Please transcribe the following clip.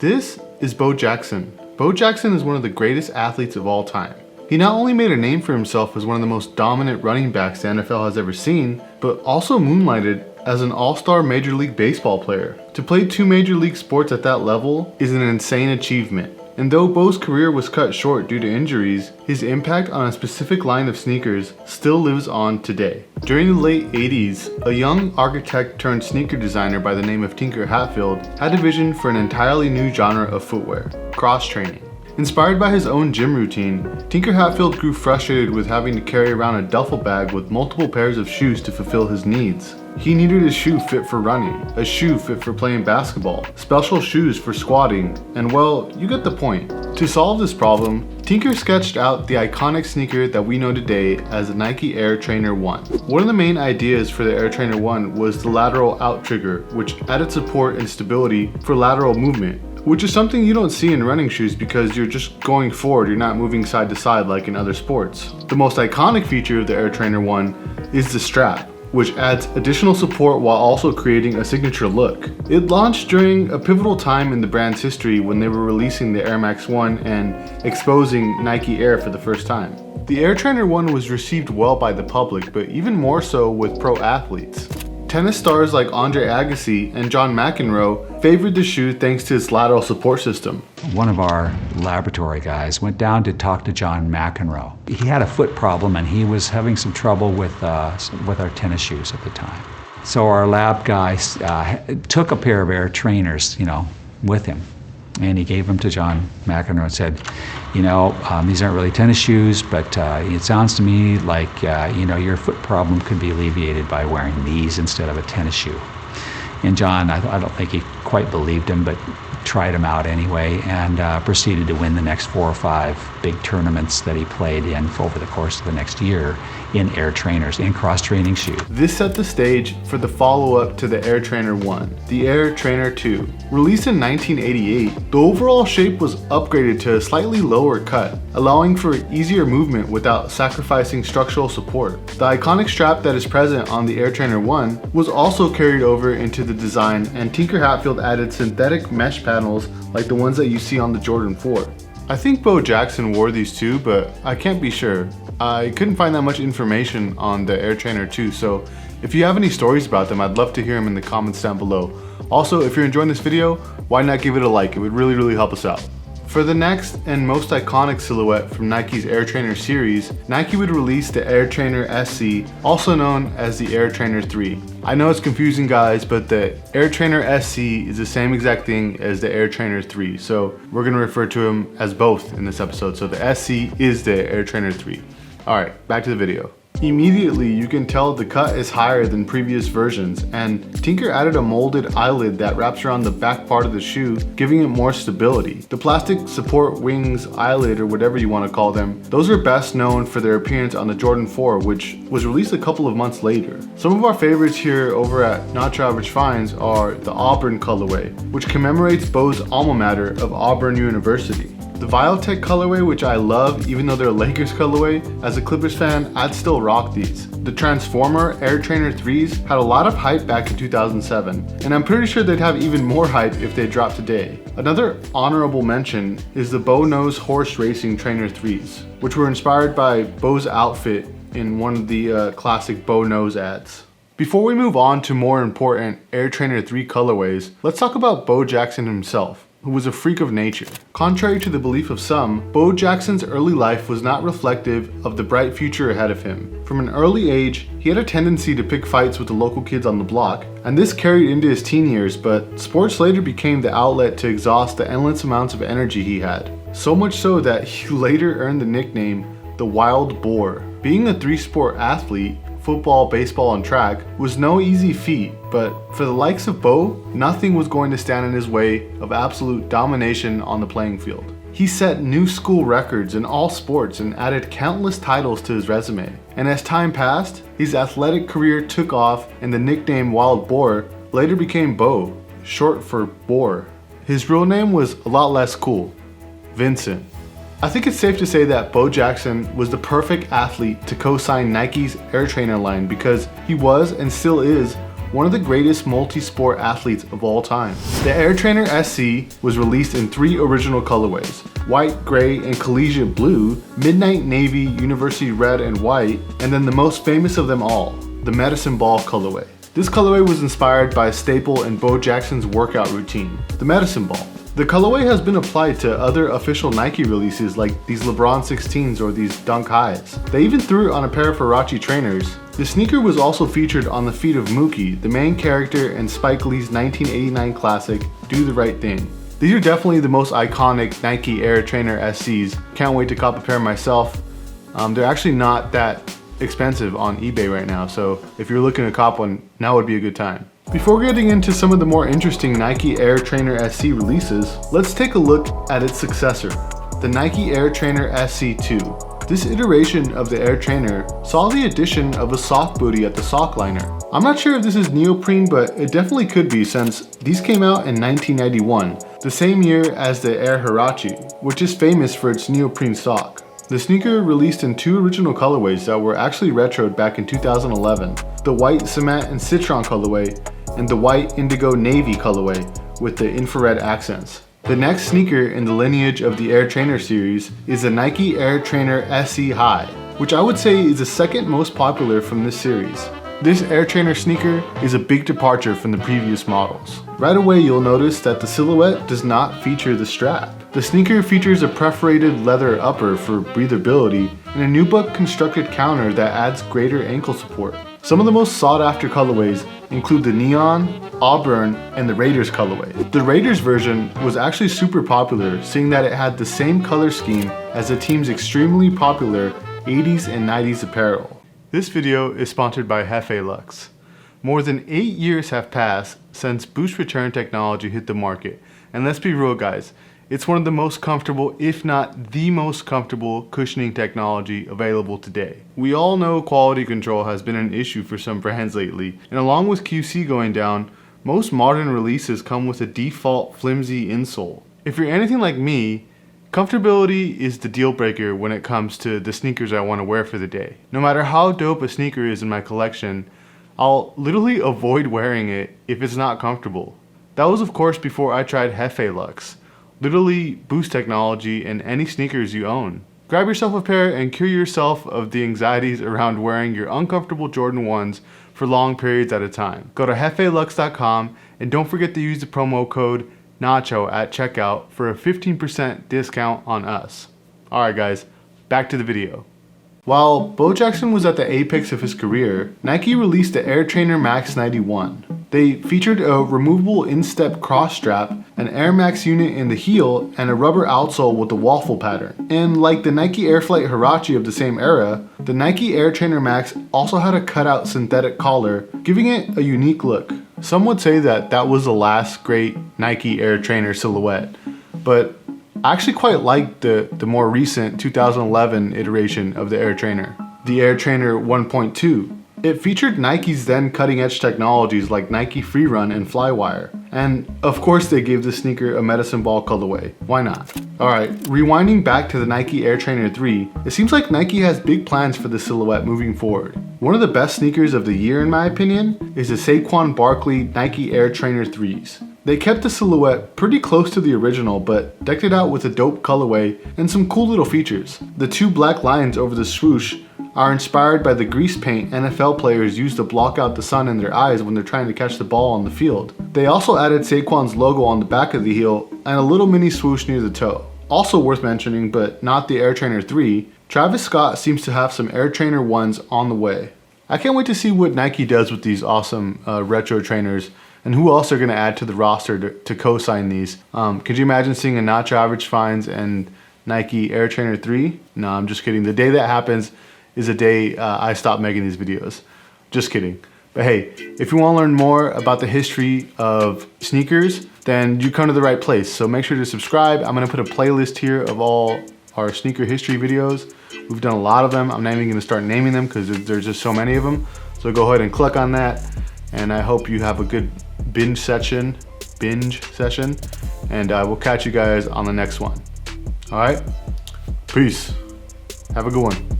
This is Bo Jackson. Bo Jackson is one of the greatest athletes of all time. He not only made a name for himself as one of the most dominant running backs the NFL has ever seen, but also moonlighted as an all-star Major League Baseball player. To play two major league sports at that level is an insane achievement. And though Bo's career was cut short due to injuries, his impact on a specific line of sneakers still lives on today. During the late 80s, a young architect turned sneaker designer by the name of Tinker Hatfield had a vision for an entirely new genre of footwear, cross-training. Inspired by his own gym routine, Tinker Hatfield grew frustrated with having to carry around a duffel bag with multiple pairs of shoes to fulfill his needs. He needed a shoe fit for running, a shoe fit for playing basketball, special shoes for squatting, and well, you get the point. To solve this problem, Tinker sketched out the iconic sneaker that we know today as the Nike Air Trainer 1. One of the main ideas for the Air Trainer 1 was the lateral out trigger, which added support and stability for lateral movement, which is something you don't see in running shoes because you're just going forward, you're not moving side to side like in other sports. The most iconic feature of the Air Trainer 1 is the strap, which adds additional support while also creating a signature look. It launched during a pivotal time in the brand's history when they were releasing the Air Max 1 and exposing Nike Air for the first time. The Air Trainer 1 was received well by the public, but even more so with pro athletes. Tennis stars like Andre Agassi and John McEnroe favored the shoe thanks to its lateral support system. One of our laboratory guys went down to talk to John McEnroe. He had a foot problem and he was having some trouble with our tennis shoes at the time. So our lab guys took a pair of Air Trainers, with him. And he gave them to John McEnroe and said, these aren't really tennis shoes, but it sounds to me like, your foot problem could be alleviated by wearing these instead of a tennis shoe. And John, I don't think he quite believed him, but tried him out anyway and proceeded to win the next 4 or 5 big tournaments that he played in over the course of the next year in Air Trainers, in cross-training shoes. This set the stage for the follow-up to the Air Trainer 1, the Air Trainer 2. Released in 1988, the overall shape was upgraded to a slightly lower cut, allowing for easier movement without sacrificing structural support. The iconic strap that is present on the Air Trainer 1 was also carried over into the design, and Tinker Hatfield added synthetic mesh panels like the ones that you see on the Jordan 4. I think Bo Jackson wore these too, but I can't be sure. I couldn't find that much information on the Air Trainer 2, so if you have any stories about them, I'd love to hear them in the comments down below. Also, if you're enjoying this video, why not give it a like? It would really help us out. For the next and most iconic silhouette from Nike's Air Trainer series, Nike would release the Air Trainer SC, also known as the Air Trainer 3. I know it's confusing guys, but the Air Trainer SC is the same exact thing as the Air Trainer 3, so we're going to refer to them as both in this episode. So the SC is the Air Trainer 3. Alright, back to the video. Immediately, you can tell the cut is higher than previous versions, and Tinker added a molded eyelid that wraps around the back part of the shoe, giving it more stability. The plastic support wings, eyelid, or whatever you want to call them, those are best known for their appearance on the Jordan 4, which was released a couple of months later. Some of our favorites here over at NachoAverageFinds are the Auburn colorway, which commemorates Bo's alma mater of Auburn University. The Viotech colorway, which I love, even though they're a Lakers colorway, as a Clippers fan, I'd still rock these. The Transformer Air Trainer 3s had a lot of hype back in 2007, and I'm pretty sure they'd have even more hype if they dropped today. Another honorable mention is the Bo Knows Horse Racing Trainer 3s, which were inspired by Bo's outfit in one of the classic Bo Knows ads. Before we move on to more important Air Trainer 3 colorways, let's talk about Bo Jackson himself, who was a freak of nature. Contrary to the belief of some, Bo Jackson's early life was not reflective of the bright future ahead of him. From an early age, he had a tendency to pick fights with the local kids on the block, and this carried into his teen years, but sports later became the outlet to exhaust the endless amounts of energy he had. So much so that he later earned the nickname the Wild Boar. Being a 3-sport athlete, football, baseball, and track, was no easy feat, but for the likes of Bo, nothing was going to stand in his way of absolute domination on the playing field. He set new school records in all sports and added countless titles to his resume. And as time passed, his athletic career took off and the nickname Wild Boar later became Bo, short for Boar. His real name was a lot less cool, Vincent. I think it's safe to say that Bo Jackson was the perfect athlete to co-sign Nike's Air Trainer line because he was and still is one of the greatest multi-sport athletes of all time. The Air Trainer SC was released in 3 original colorways: white, gray, and collegiate blue, midnight navy, university red, and white, and then the most famous of them all, the medicine ball colorway. This colorway was inspired by a staple in Bo Jackson's workout routine, the medicine ball. The colorway has been applied to other official Nike releases like these LeBron 16s or these Dunk Highs. They even threw it on a pair of Huarache trainers. The sneaker was also featured on the feet of Mookie, the main character in Spike Lee's 1989 classic, Do the Right Thing. These are definitely the most iconic Nike Air Trainer SCs. Can't wait to cop a pair myself. They're actually not that expensive on eBay right now, so if you're looking to cop one, now would be a good time. Before getting into some of the more interesting Nike Air Trainer SC releases, let's take a look at its successor, the Nike Air Trainer SC2. This iteration of the Air Trainer saw the addition of a sock booty at the sock liner. I'm not sure if this is neoprene, but it definitely could be since these came out in 1991, the same year as the Air Huarache, which is famous for its neoprene sock. The sneaker released in 2 original colorways that were actually retroed back in 2011, the white cement and citron colorway and the white indigo navy colorway with the infrared accents. The next sneaker in the lineage of the Air Trainer series is the Nike Air Trainer SC High, which I would say is the second most popular from this series. This Air Trainer sneaker is a big departure from the previous models. Right away you'll notice that the silhouette does not feature the strap. The sneaker features a perforated leather upper for breathability and a nubuck constructed counter that adds greater ankle support. Some of the most sought after colorways include the neon, auburn, and the Raiders colorway. The Raiders version was actually super popular, seeing that it had the same color scheme as the team's extremely popular 80s and 90s apparel. This video is sponsored by Hefe Lux. More than 8 years have passed since boost return technology hit the market, and let's be real guys, it's one of the most comfortable, if not the most comfortable, cushioning technology available today. We all know quality control has been an issue for some brands lately, and along with QC going down, most modern releases come with a default flimsy insole. If you're anything like me, comfortability is the deal breaker when it comes to the sneakers I want to wear for the day. No matter how dope a sneaker is in my collection, I'll literally avoid wearing it if it's not comfortable. That was of course before I tried Hefe Lux. Literally boost technology in any sneakers you own. Grab yourself a pair and cure yourself of the anxieties around wearing your uncomfortable Jordan 1s for long periods at a time. Go to HefeLux.com and don't forget to use the promo code NACHO at checkout for a 15% discount on us. Alright guys, back to the video. While Bo Jackson was at the apex of his career, Nike released the Air Trainer Max 91. They featured a removable instep cross strap, an Air Max unit in the heel, and a rubber outsole with a waffle pattern. And like the Nike Airflight Huarache of the same era, the Nike Air Trainer Max also had a cutout synthetic collar, giving it a unique look. Some would say that that was the last great Nike Air Trainer silhouette, but I actually quite like the more recent 2011 iteration of the Air Trainer, the Air Trainer 1.2. It featured Nike's then cutting-edge technologies like Nike Freerun and Flywire. And of course they gave the sneaker a medicine ball colorway. Why not? Alright, rewinding back to the Nike Air Trainer 3, it seems like Nike has big plans for the silhouette moving forward. One of the best sneakers of the year in my opinion is the Saquon Barkley Nike Air Trainer 3s. They kept the silhouette pretty close to the original, but decked it out with a dope colorway and some cool little features. The 2 black lines over the swoosh are inspired by the grease paint NFL players use to block out the sun in their eyes when they're trying to catch the ball on the field. They also added Saquon's logo on the back of the heel and a little mini swoosh near the toe. Also worth mentioning, but not the Air Trainer 3, Travis Scott seems to have some Air Trainer 1s on the way. I can't wait to see what Nike does with these awesome retro trainers and who else are going to add to the roster to co-sign these. Could you imagine seeing a NachoAverageFinds and Nike Air Trainer 3? No, I'm just kidding. The day that happens is the day I stop making these videos. Just kidding. But hey, if you want to learn more about the history of sneakers, then you come to the right place. So make sure to subscribe. I'm going to put a playlist here of all our sneaker history videos. We've done a lot of them. I'm not even going to start naming them because there's just so many of them. So go ahead and click on that. And I hope you have a good binge session. And we'll catch you guys on the next one. All right, peace. Have a good one.